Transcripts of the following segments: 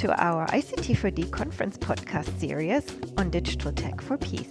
to our ICT4D conference podcast series on digital tech for peace.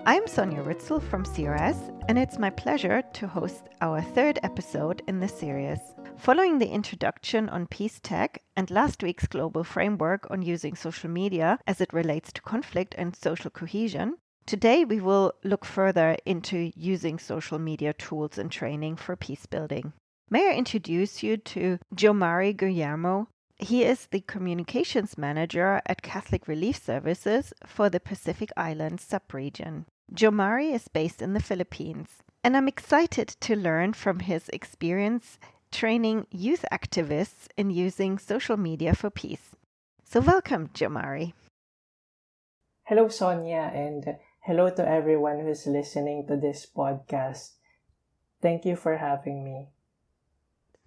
I'm Sonja Ritzel from CRS, and it's my pleasure to host our third episode in this series. Following the introduction on peace tech and last week's global framework on using social media as it relates to conflict and social cohesion, today we will look further into using social media tools and training for peace building. May I introduce you to Jomari Guillermo? He is the Communications Manager at Catholic Relief Services for the Pacific Islands subregion. Jomari is based in the Philippines, and I'm excited to learn from his experience training youth activists in using social media for peace. So welcome, Jomari. Hello, Sonja, and hello to everyone who's listening to this podcast. Thank you for having me.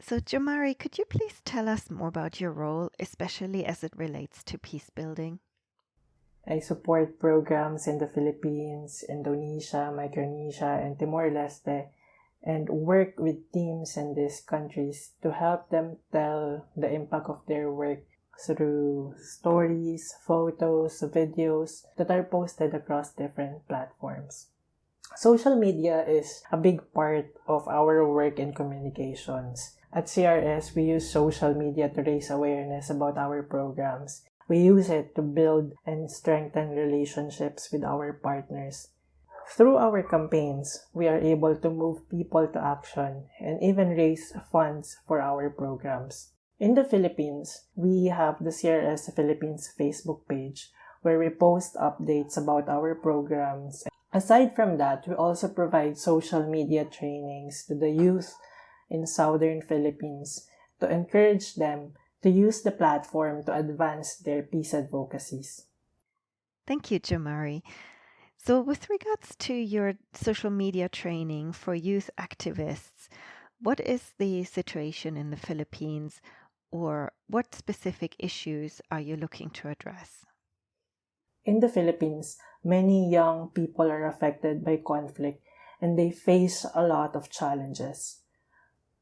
So, Jomari, could you please tell us more about your role, especially as it relates to peace building? I support programs in the Philippines, Indonesia, Micronesia, and Timor-Leste, and work with teams in these countries to help them tell the impact of their work through stories, photos, videos that are posted across different platforms. Social media is a big part of our work in communications. At CRS, we use social media to raise awareness about our programs. We use it to build and strengthen relationships with our partners. Through our campaigns, we are able to move people to action and even raise funds for our programs. In the Philippines, we have the CRS Philippines Facebook page where we post updates about our programs. Aside from that, we also provide social media trainings to the youth in Southern Philippines to encourage them to use the platform to advance their peace advocacies. Thank you, Jomari. So with regards to your social media training for youth activists, what is the situation in the Philippines, or what specific issues are you looking to address? In the Philippines, many young people are affected by conflict and they face a lot of challenges.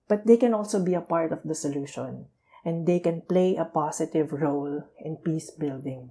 But they can also be a part of the solution, and they can play a positive role in peace building.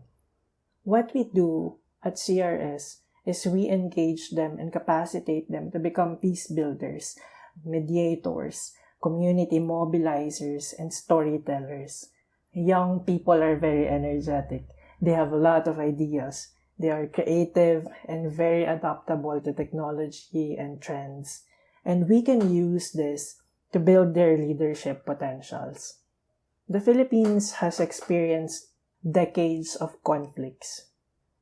What we do at CRS is we engage them and capacitate them to become peace builders, mediators, community mobilizers, and storytellers. Young people are very energetic. They have a lot of ideas. They are creative and very adaptable to technology and trends. And we can use this to build their leadership potentials. The Philippines has experienced decades of conflicts,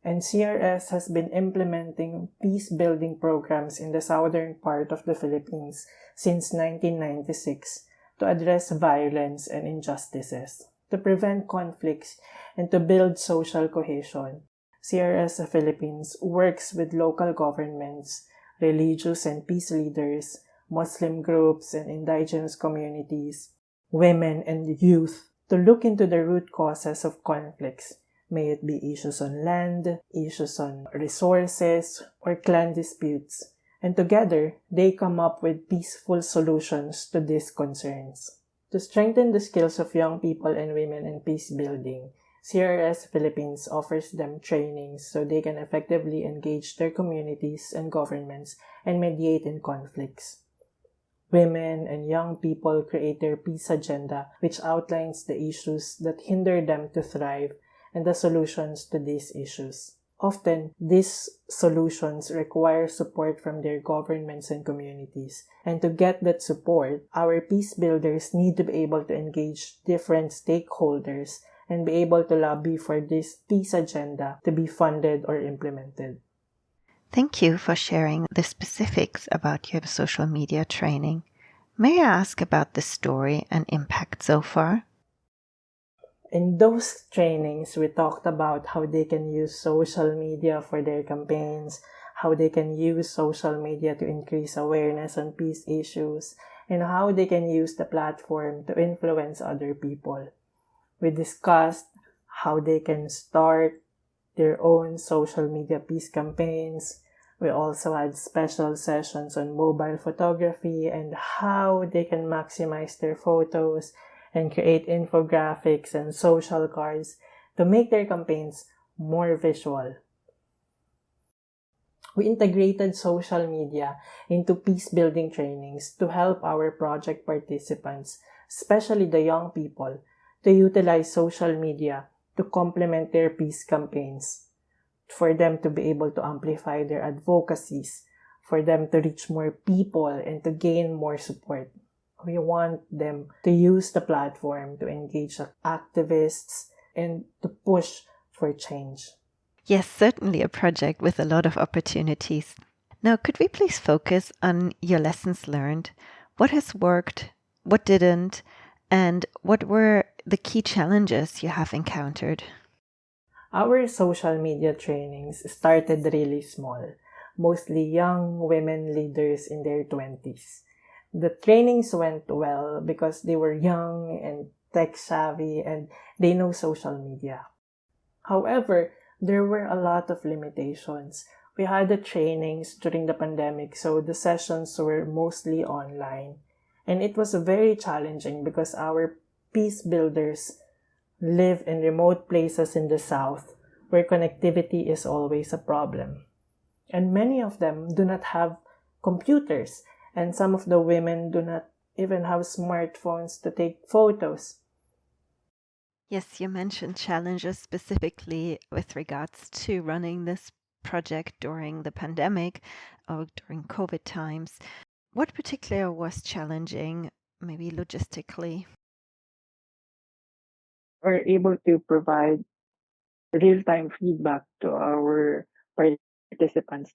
and CRS has been implementing peace-building programs in the southern part of the Philippines since 1996 to address violence and injustices, to prevent conflicts, and to build social cohesion. CRS Philippines works with local governments, religious and peace leaders, Muslim groups and indigenous communities, women and youth, to look into the root causes of conflicts, may it be issues on land, issues on resources, or clan disputes. And together, they come up with peaceful solutions to these concerns. To strengthen the skills of young people and women in peace building, CRS Philippines offers them trainings so they can effectively engage their communities and governments and mediate in conflicts. Women and young people create their peace agenda, which outlines the issues that hinder them to thrive and the solutions to these issues. Often, these solutions require support from their governments and communities. And to get that support, our peace builders need to be able to engage different stakeholders and be able to lobby for this peace agenda to be funded or implemented. Thank you for sharing the specifics about your social media training. May I ask about the story and impact so far? In those trainings, we talked about how they can use social media for their campaigns, how they can use social media to increase awareness on peace issues, and how they can use the platform to influence other people. We discussed how they can start their own social media peace campaigns, We also had special sessions on mobile photography and how they can maximize their photos and create infographics and social cards to make their campaigns more visual. We integrated social media into peace-building trainings to help our project participants, especially the young people, to utilize social media to complement their peace campaigns, for them to be able to amplify their advocacies, for them to reach more people and to gain more support. We want them to use the platform to engage activists and to push for change. Yes, certainly a project with a lot of opportunities. Now, could we please focus on your lessons learned? What has worked? What didn't? And what were the key challenges you have encountered? Our social media trainings started really small, mostly young women leaders in their 20s. The trainings went well because they were young and tech savvy and they know social media. However, there were a lot of limitations. We had the trainings during the pandemic, so the sessions were mostly online. And it was very challenging because our peace builders live in remote places in the south where connectivity is always a problem. And many of them do not have computers, and some of the women do not even have smartphones to take photos. Yes, you mentioned challenges specifically with regards to running this project during the pandemic or during COVID times. What particular was challenging, maybe logistically? We're able to provide real-time feedback to our participants.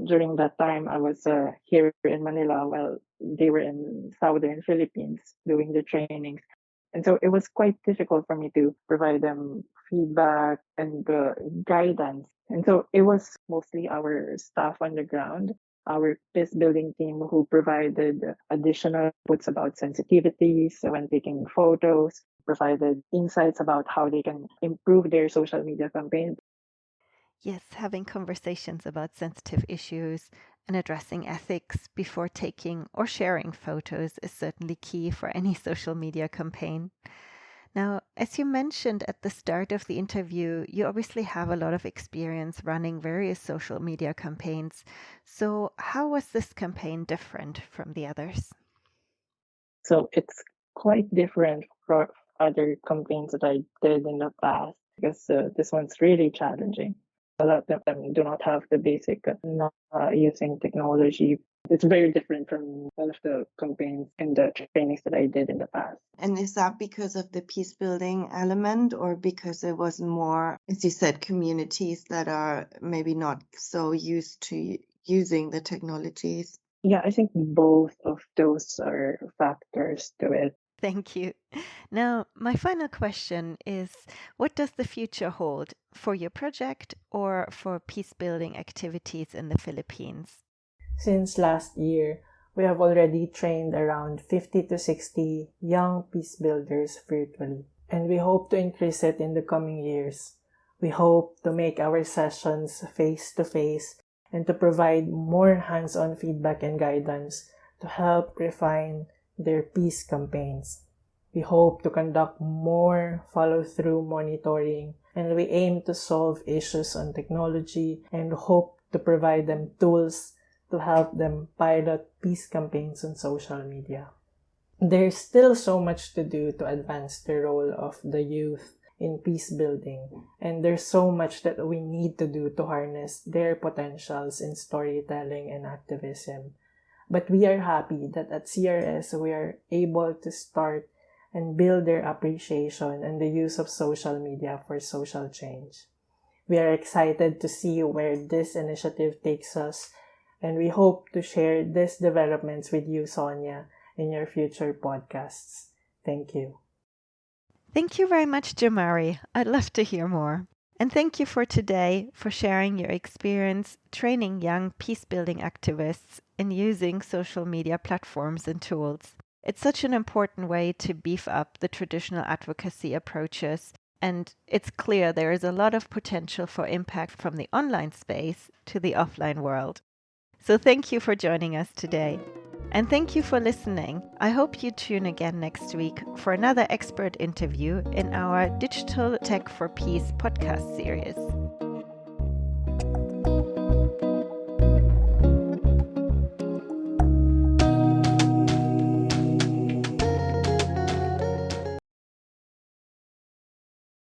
During that time, I was here in Manila while they were in southern Philippines doing the trainings. And so it was quite difficult for me to provide them feedback and guidance. And so it was mostly our staff on the ground, our peace building team who provided additional inputs about sensitivities when taking photos, provided insights about how they can improve their social media campaign. Yes, having conversations about sensitive issues and addressing ethics before taking or sharing photos is certainly key for any social media campaign. Now, as you mentioned at the start of the interview, you obviously have a lot of experience running various social media campaigns. So, how was this campaign different from the others? So it's quite different from other campaigns that I did in the past because this one's really challenging. A lot of them do not have the basic not using technology. It's very different from all of the campaigns and the trainings that I did in the past. And is that because of the peace building element or because it was more, as you said, communities that are maybe not so used to using the technologies? Yeah, I think both of those are factors to it. Thank you. Now, my final question is, what does the future hold for your project or for peace building activities in the Philippines? Since last year, we have already trained around 50 to 60 young peace builders virtually, and we hope to increase it in the coming years. We hope to make our sessions face to face and to provide more hands-on feedback and guidance to help refine their peace campaigns. We hope to conduct more follow-through monitoring, and we aim to solve issues on technology and hope to provide them tools to help them pilot peace campaigns on social media. There's still so much to do to advance the role of the youth in peace building, and there's so much that we need to do to harness their potentials in storytelling and activism. But we are happy that at CRS we are able to start and build their appreciation and the use of social media for social change. We are excited to see where this initiative takes us, and we hope to share these developments with you, Sonia, in your future podcasts. Thank you. Thank you very much, Jamari. I'd love to hear more. And thank you for today for sharing your experience training young peace building activists in using social media platforms and tools. It's such an important way to beef up the traditional advocacy approaches And it's clear there is a lot of potential for impact from the online space to the offline world. So thank you for joining us today. And thank you for listening. I hope you tune again next week for another expert interview in our Digital Tech for Peace podcast series.